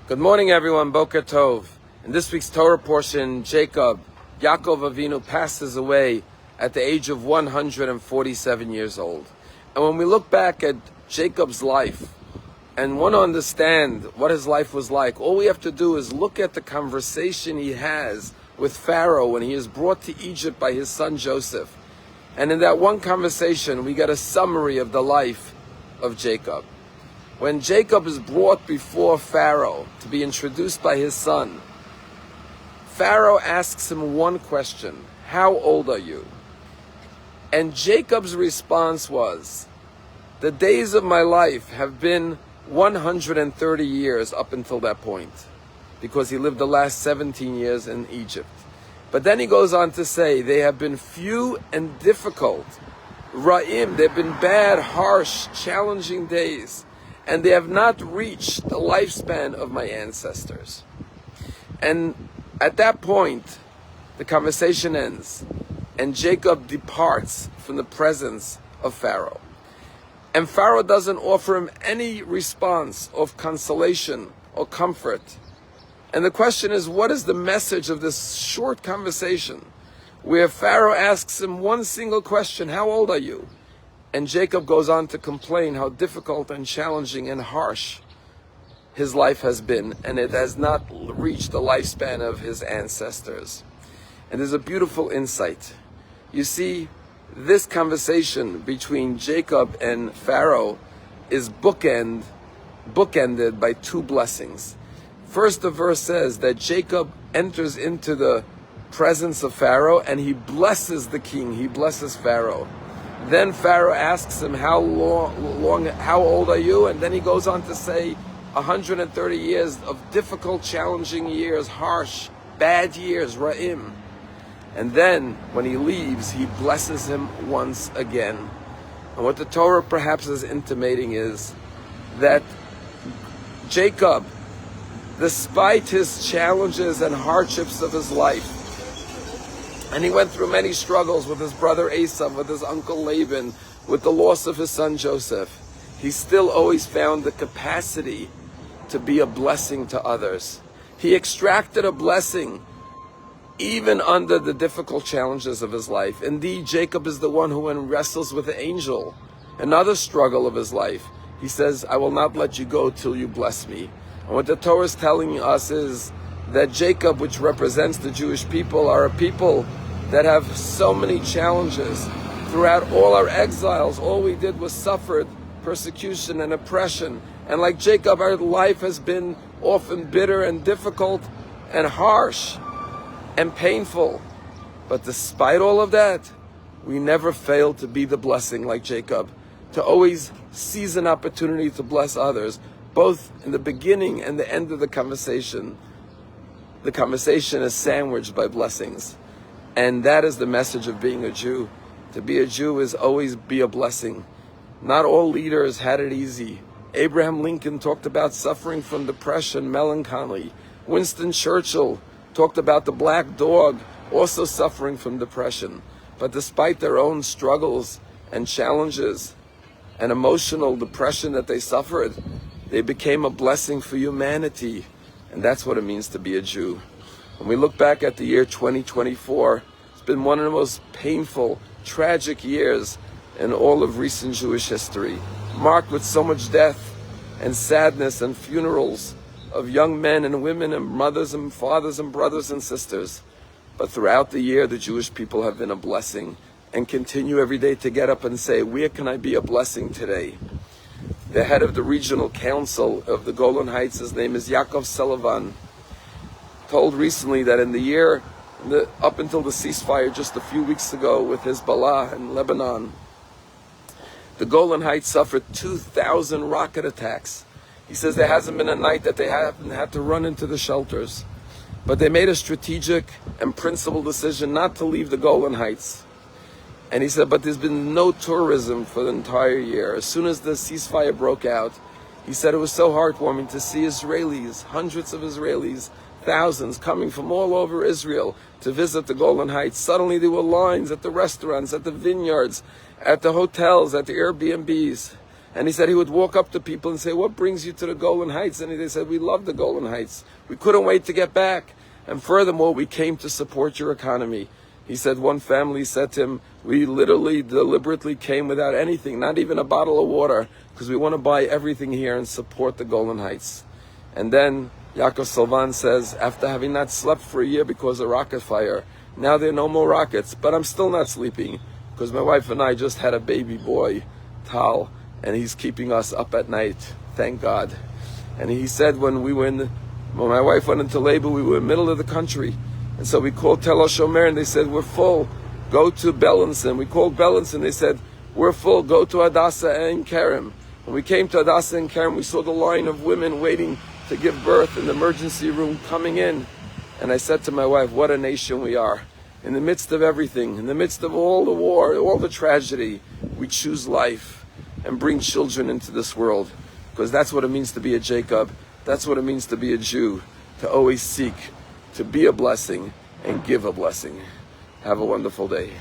Good morning, everyone. Boker Tov. In this week's Torah portion, Yaakov Avinu passes away at the age of 147 years old. And when we look back at Jacob's life and want to understand what his life was like, all we have to do is look at the conversation he has with Pharaoh when he is brought to Egypt by his son Joseph. And in that one conversation, we get a summary of the life of Jacob. When Jacob is brought before Pharaoh to be introduced by his son, Pharaoh asks him one question: how old are you? And Jacob's response was, the days of my life have been 130 years up until that point, because he lived the last 17 years in Egypt. But then he goes on to say, they have been few and difficult. Ra'im, they've been bad, harsh, challenging days. And they have not reached the lifespan of my ancestors. And at that point, the conversation ends, and Jacob departs from the presence of Pharaoh. And Pharaoh doesn't offer him any response of consolation or comfort. And the question is, what is the message of this short conversation where Pharaoh asks him one single question: how old are you? And Jacob goes on to complain how difficult and challenging and harsh his life has been, and it has not reached the lifespan of his ancestors. And there's a beautiful insight. You see, this conversation between Jacob and Pharaoh is bookended by two blessings. First, the verse says that Jacob enters into the presence of Pharaoh and he blesses the king, he blesses Pharaoh. Then Pharaoh asks him, how old are you? And then he goes on to say, 130 years of difficult, challenging years, harsh, bad years, ra'im. And then, when he leaves, he blesses him once again. And what the Torah perhaps is intimating is that Jacob, despite his challenges and hardships of his life, and he went through many struggles with his brother Esau, with his uncle Laban, with the loss of his son Joseph, he still always found the capacity to be a blessing to others. He extracted a blessing even under the difficult challenges of his life. Indeed, Jacob is the one who, when wrestles with the angel, another struggle of his life, he says, I will not let you go till you bless me. And what the Torah is telling us is that Jacob, which represents the Jewish people, are a people that have so many challenges. Throughout all our exiles, all we did was suffered persecution and oppression. And like Jacob, our life has been often bitter and difficult and harsh and painful. But despite all of that, we never failed to be the blessing like Jacob, to always seize an opportunity to bless others, both in the beginning and the end of the conversation. The conversation is sandwiched by blessings. And that is the message of being a Jew. To be a Jew is always be a blessing. Not all leaders had it easy. Abraham Lincoln talked about suffering from depression, melancholy. Winston Churchill talked about the black dog also suffering from depression. But despite their own struggles and challenges and emotional depression that they suffered, they became a blessing for humanity. And that's what it means to be a Jew. When we look back at the year 2024, it's been one of the most painful, tragic years in all of recent Jewish history, marked with so much death and sadness and funerals of young men and women and mothers and fathers and brothers and sisters. But throughout the year, the Jewish people have been a blessing and continue every day to get up and say, where can I be a blessing today? The head of the regional council of the Golan Heights, his name is Yaakov Sullivan, told recently that in the year, up until the ceasefire just a few weeks ago with Hezbollah in Lebanon, the Golan Heights suffered 2,000 rocket attacks. He says there hasn't been a night that they haven't had to run into the shelters. But they made a strategic and principled decision not to leave the Golan Heights. And he said, but there's been no tourism for the entire year. As soon as the ceasefire broke out, he said it was so heartwarming to see Israelis, hundreds of Israelis, thousands coming from all over Israel to visit the Golan Heights. Suddenly there were lines at the restaurants, at the vineyards, at the hotels, at the Airbnbs. And he said he would walk up to people and say, what brings you to the Golan Heights? And they said, we love the Golan Heights. We couldn't wait to get back. And furthermore, we came to support your economy. He said one family said to him, we literally, deliberately came without anything, not even a bottle of water, because we want to buy everything here and support the Golan Heights. And then Yaakov Sylvan says, after having not slept for a year because of rocket fire, now there are no more rockets, but I'm still not sleeping, because my wife and I just had a baby boy, Tal, and he's keeping us up at night, thank God. And he said when my wife went into labor, we were in the middle of the country. And so we called Tel HaShomer, and they said, we're full, go to Bellinson. We called Bellinson, they said, we're full, go to Hadassah and Kerem. When we came to Hadassah and Kerem, we saw the line of women waiting to give birth in the emergency room coming in. And I said to my wife, what a nation we are. In the midst of everything, in the midst of all the war, all the tragedy, we choose life and bring children into this world, because that's what it means to be a Jacob. That's what it means to be a Jew, to always seek to be a blessing and give a blessing. Have a wonderful day.